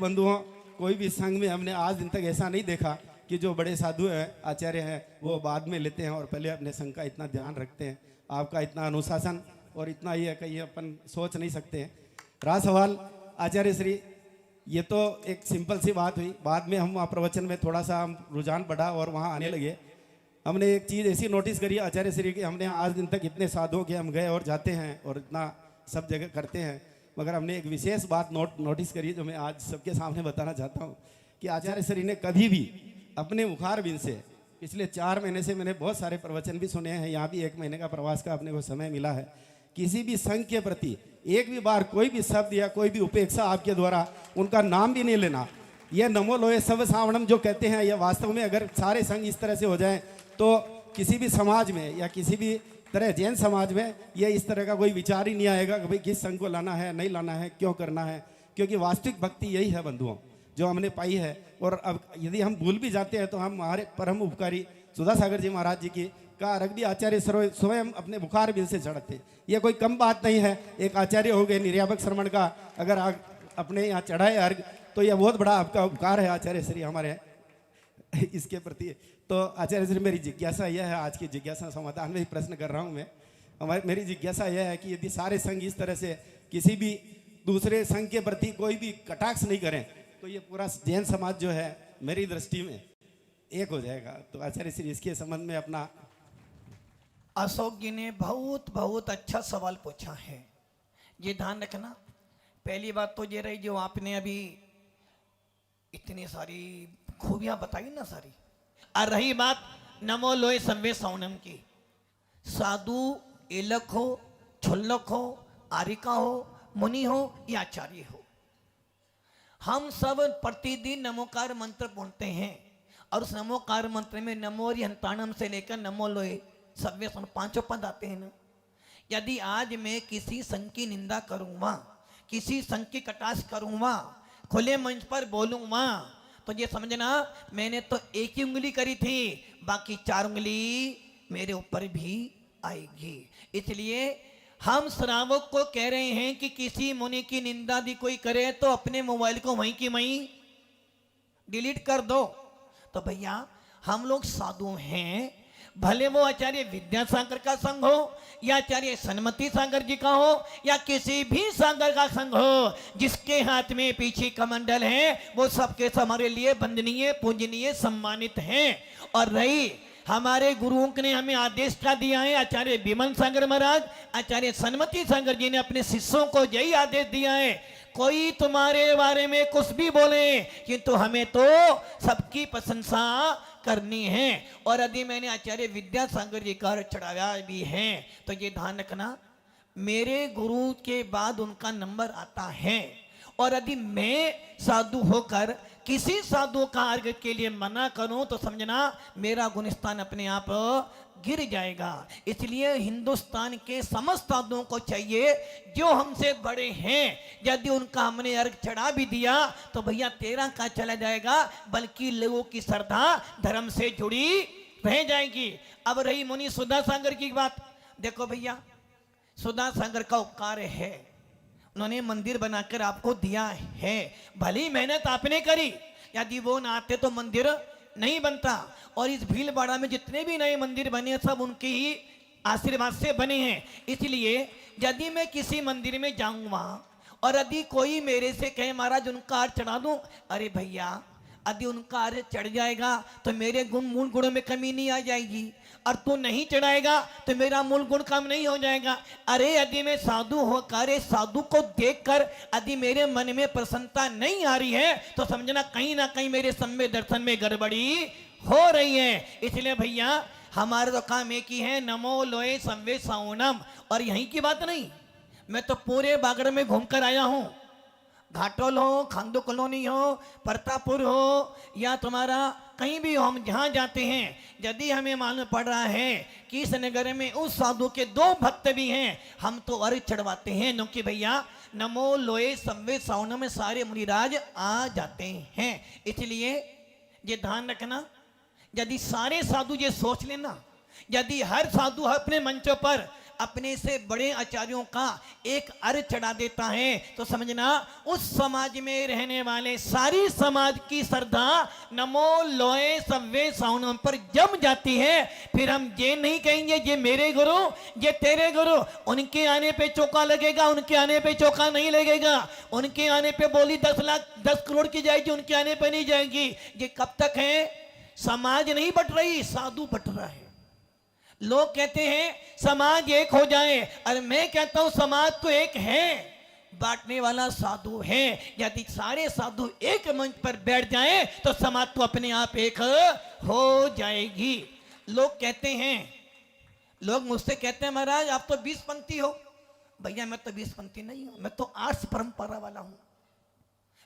बंधुओं, कोई भी संघ में हमने आज दिन तक ऐसा नहीं देखा कि जो बड़े साधु हैं, आचार्य हैं, वो बाद में लेते हैं और पहले अपने संघ का इतना ध्यान रखते हैं। आपका इतना अनुशासन और इतना ये कहीं अपन सोच नहीं सकते हैं। रहा सवाल आचार्य श्री, ये तो एक सिंपल सी बात हुई। बाद में हम प्रवचन में थोड़ा सा हम रुझान बढ़ा और वहाँ आने लगे। हमने एक चीज़ ऐसी नोटिस करी आचार्य श्री की, हमने आज दिन तक इतने साधुओं के हम गए और जाते हैं और इतना सब जगह करते हैं, मगर हमने एक विशेष बात नोटिस करी जो मैं आज सबके सामने बताना चाहता हूँ कि आचार्य श्री ने कभी भी अपने मुखारबिंद से, पिछले 4 महीने से मैंने बहुत सारे प्रवचन भी सुने हैं, यहाँ भी 1 महीने का प्रवास का अपने को समय मिला है, किसी भी संघ के प्रति एक भी बार कोई भी शब्द या कोई भी उपेक्षा आपके द्वारा उनका नाम भी नहीं लेना। यह नमो लोहे सब सावणम जो कहते हैं, यह वास्तव में अगर सारे संघ इस तरह से हो जाएं तो किसी भी समाज में या किसी भी तरह जैन समाज में यह इस तरह का कोई विचार ही नहीं आएगा कि भाई किस संघ को लाना है, नहीं लाना है, क्यों करना है। क्योंकि वास्तविक भक्ति यही है बंधुओं जो हमने पाई है। और अब यदि हम भूल भी जाते हैं तो हम हमारे परम उपकारी सुधा सागर जी महाराज जी की का अर्घ भी आचार्य स्वयं अपने बुखार बिल से चढ़ते। यह कोई कम बात नहीं है। एक आचार्य हो गए निर्यापक श्रमण का अगर अपने यहाँ चढ़ाए अर्घ तो यह बहुत बड़ा आपका उपकार है आचार्य श्री हमारे इसके प्रति। तो आचार्य श्री मेरी जिज्ञासा यह है, आज की जिज्ञासा समाधान में ही प्रश्न कर रहा हूँ मैं। मेरी जिज्ञासा यह है कि यदि सारे संघ इस तरह से किसी भी दूसरे संघ के प्रति कोई भी कटाक्ष नहीं करें तो ये पूरा जैन समाज जो है मेरी दृष्टि में एक हो जाएगा। तो आचार्य श्री इसके संबंध में अपना। अशोक जी ने बहुत बहुत अच्छा सवाल पूछा है। ये ध्यान रखना, पहली बात तो ये रही जो आपने अभी इतनी सारी खूबियां बताई ना सारी। और रही बात नमो लोहे संवे सौनम की, साधु एलक हो, छुल्लक हो, आरिका हो, मुनि हो या आचार्य हो, हम सब प्रतिदिन नमोकार मंत्र बोलते हैं। और उस नमोकार मंत्र में नमो हंताणम से लेकर नमो लोहे सव्य 5 पद आते हैं ना। यदि आज मैं किसी संघ की निंदा करूंगा, किसी संघ की कटाक्ष करूंगा, खुले मंच पर बोलूंगा, तो ये समझना मैंने तो एक ही उंगली करी थी, बाकी 4 उंगली मेरे ऊपर भी आएगी। इसलिए हम श्रावक को कह रहे हैं कि किसी मुनि की निंदा भी कोई करे तो अपने मोबाइल को वहीं की वहीं डिलीट कर दो। तो भैया हम लोग साधु हैं, भले वो आचार्य विद्यासागर का संघ हो या आचार्य सन्मति सागर जी का हो या किसी भी सागर का संघ हो, जिसके हाथ में पीछे कमंडल है वो सबके हमारे लिए वंदनीय, पूजनीय, सम्मानित हैं। और रही हमारे गुरुओं ने हमें आदेश क्या दिया है, आचार्य विमल सागर महाराज, आचार्य सन्मति सागर जी ने अपने शिष्यों को यही आदेश दिया है, कोई तुम्हारे बारे में कुछ भी बोले किंतु हमें तो सबकी प्रशंसा करनी है। और यदि मैंने आचार्य विद्यासागर जी का चढ़ाया भी है तो ये ध्यान रखना मेरे गुरु के बाद उनका नंबर आता है। और यदि मैं साधु होकर किसी साधु का अर्घ के लिए मना करूं तो समझना मेरा गुणस्थान अपने आप गिर जाएगा। इसलिए हिंदुस्तान के समस्त साधुओं को चाहिए जो हमसे बड़े हैं, यदि उनका हमने अर्घ चढ़ा भी दिया तो भैया तेरा का चला जाएगा, बल्कि लोगों की श्रद्धा धर्म से जुड़ी रह जाएगी। अब रही मुनि सुधा सागर की बात, देखो भैया सुधा सागर का उपकार है, उन्होंने मंदिर बनाकर आपको दिया है, भली मेहनत आपने करी, यदि वो ना आते तो मंदिर नहीं बनता। और इस भीलवाड़ा में जितने भी नए मंदिर बने सब उनके ही आशीर्वाद से बने हैं। इसलिए यदि मैं किसी मंदिर में जाऊंगा और यदि कोई मेरे से कहे महाराज उनका अर्घ चढ़ा दूं, अरे भैया यदि उनका अर्घ चढ़ जाएगा तो मेरे मूल गुणों में कमी नहीं आ जाएगी, और तू नहीं चढ़ाएगा तो मेरा मूल गुण कम नहीं हो जाएगा। अरे यदि मैं साधु होकर साधु को देखकर यदि मेरे मन में प्रसन्नता नहीं आ रही है तो समझना कहीं ना कहीं मेरे समय दर्शन में गड़बड़ी हो रही है। इसलिए भैया हमारे तो काम एक ही है, नमो लोहे संवे सौनम। और यहीं की बात नहीं, मैं तो पूरे बागड़ में घूमकर आया हूं, घाटोल हो, खांदो कॉलोनी हो, प्रतापपुर हो या तुम्हारा कहीं भी हो, हम जहाँ जाते हैं यदि हमें मालूम पड़ रहा है कि इस नगर में उस साधु के 2 भक्त भी हैं, हम तो अर्घ चढ़वाते हैं, क्योंकि भैया नमो लोहे संवे सौनम में सारे मुनिराज आ जाते हैं। इसलिए ये ध्यान रखना, यदि सारे साधु ये सोच लेना, यदि हर साधु अपने मंचों पर अपने से बड़े आचार्यों का एक अर्घ चढ़ा देता है तो समझना उस समाज में रहने वाले सारी समाज की श्रद्धा नमो लोए सव्वे साउनम पर जम जाती है। फिर हम ये नहीं कहेंगे ये मेरे गुरु ये तेरे गुरु, उनके आने पे चौका लगेगा उनके आने पे चौका नहीं लगेगा, उनके आने पे बोली 10 लाख 10 करोड़ की जाएगी उनके आने पे नहीं जाएगी। ये कब तक है? समाज नहीं बट रही, साधु बट रहा है। लोग कहते हैं समाज एक हो जाए, अरे मैं कहता हूं समाज तो एक है, बांटने वाला साधु है। यदि सारे साधु एक मंच पर बैठ जाएं तो समाज तो अपने आप एक हो जाएगी। लोग कहते हैं, लोग मुझसे कहते हैं महाराज आप तो 20 पंथी हो। भैया मैं तो 20 पंथी नहीं हूं, मैं तो आर्ष परंपरा वाला हूं।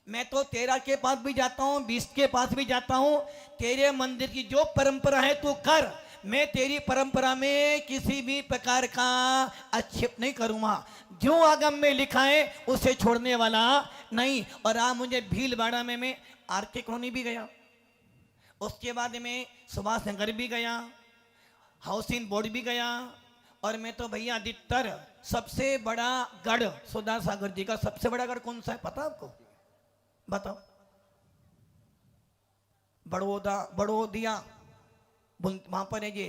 मैं तो 13 के पास भी जाता हूं 20 के पास भी जाता हूं। तेरे मंदिर की जो परंपरा है तू कर, मैं तेरी परंपरा में किसी भी प्रकार का आक्षेप नहीं करूंगा। जो आगम में लिखा है उसे छोड़ने वाला नहीं। और आप मुझे भीलवाड़ा में मैं आरके कॉलोनी भी गया, उसके बाद में सुभाष नगर भी गया, हाउसिंग बोर्ड भी गया, और मैं तो भैया अधिकतर सबसे बड़ा गढ़ सुधा सागर जी का सबसे बड़ा गढ़ कौन सा है पता आपको? बताओ। बड़ोदिया वहां पर है ये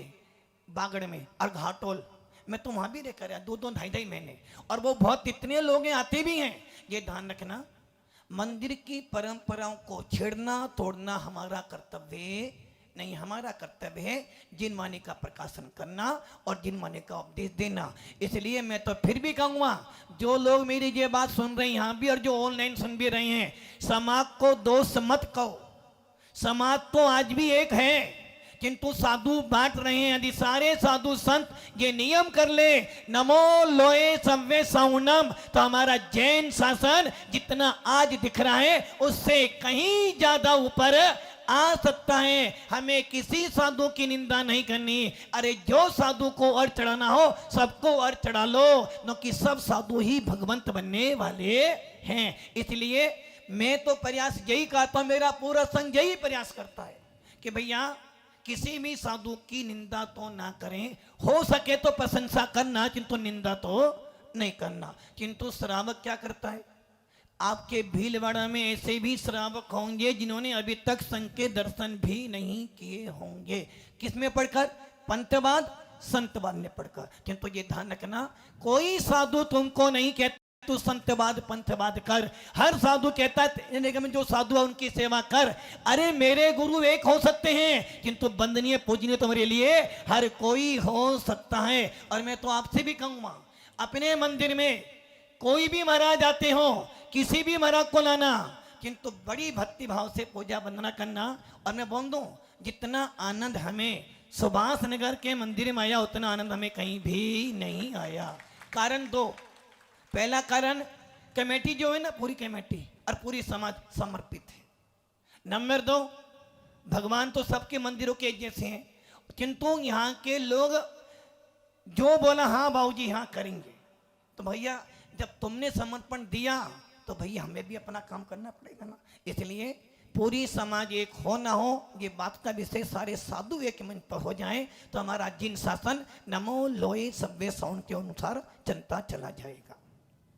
बागड़ में, और घाटोल मैं तो वहां भी रहकर आया 2-2 ढाई महीने, और वो बहुत इतने लोग हैं आते भी हैं। ये ध्यान रखना मंदिर की परंपराओं को छेड़ना तोड़ना हमारा कर्तव्य नहीं, हमारा कर्तव्य है जिनवाणी का प्रकाशन करना और जिनवाणी का उपदेश देना। इसलिए मैं तो फिर भी कहूँगा जो लोग मेरी ये बात सुन रहे हैं यहाँ भी और जो ऑनलाइन सुन भी रहे हैं, समाज को दोष मत कहो। समाज तो आज भी एक है, किंतु साधु बांट रहे हैं। यदि सारे साधु संत ये नियम कर ले नमो लोए सव्वे साउनम, तो हमारा जैन शासन जितना आज दिख रहा है उससे कहीं ज्यादा ऊपर आ सकता है। हमें किसी साधु की निंदा नहीं करनी। अरे जो साधु को अर्घ चढ़ाना हो सबको अर्घ चढ़ा लो, न कि सब साधु ही भगवंत बनने वाले हैं। इसलिए मैं तो प्रयास यही करता हूं, मेरा पूरा संघ यही प्रयास करता है कि भैया किसी भी साधु की निंदा तो ना करें, हो सके तो प्रशंसा करना किंतु निंदा तो नहीं करना। किंतु श्रावक क्या करता है? आपके भीलवाड़ा में ऐसे भी श्रावक होंगे जिन्होंने अभी तक संत के दर्शन भी नहीं किए होंगे। किसमें पढ़कर? पंथवाद संतवाद में पढ़कर। किंतु ये ध्यान रखना कोई साधु तुमको नहीं कहता तू संतवाद पंथवाद कर। हर साधु कहता है जो साधु है उनकी सेवा कर। अरे मेरे गुरु एक हो सकते हैं किंतु वंदनीय पूजनीय तुम्हारे लिए हर कोई हो सकता है। और मैं तो आपसे भी कहूंगा अपने मंदिर में कोई भी महाराज आते हो, किसी भी महाराज को लाना, किंतु बड़ी भक्ति भाव से पूजा वंदना करना। और मैं बोल दूं जितना आनंद हमें सुभाष नगर के मंदिर में आया उतना आनंद हमें कहीं भी नहीं आया। कारण दो, पहला कारण कमेटी जो है ना पूरी कमेटी और पूरी समाज समर्पित है। नंबर 2 भगवान तो सबके मंदिरों के जैसे हैं, किंतु यहाँ के लोग जो बोला हाँ बाबूजी हाँ करेंगे। तो भैया जब तुमने समर्पण दिया तो भैया हमें भी अपना काम करना पड़ेगा ना। इसलिए पूरी समाज एक हो ना हो ये बात का विषय सारे साधु एक मंच पर हो जाएं तो हमारा जिन शासन नमो लोए सव्वे साउन के अनुसार चलता चला जाएगा।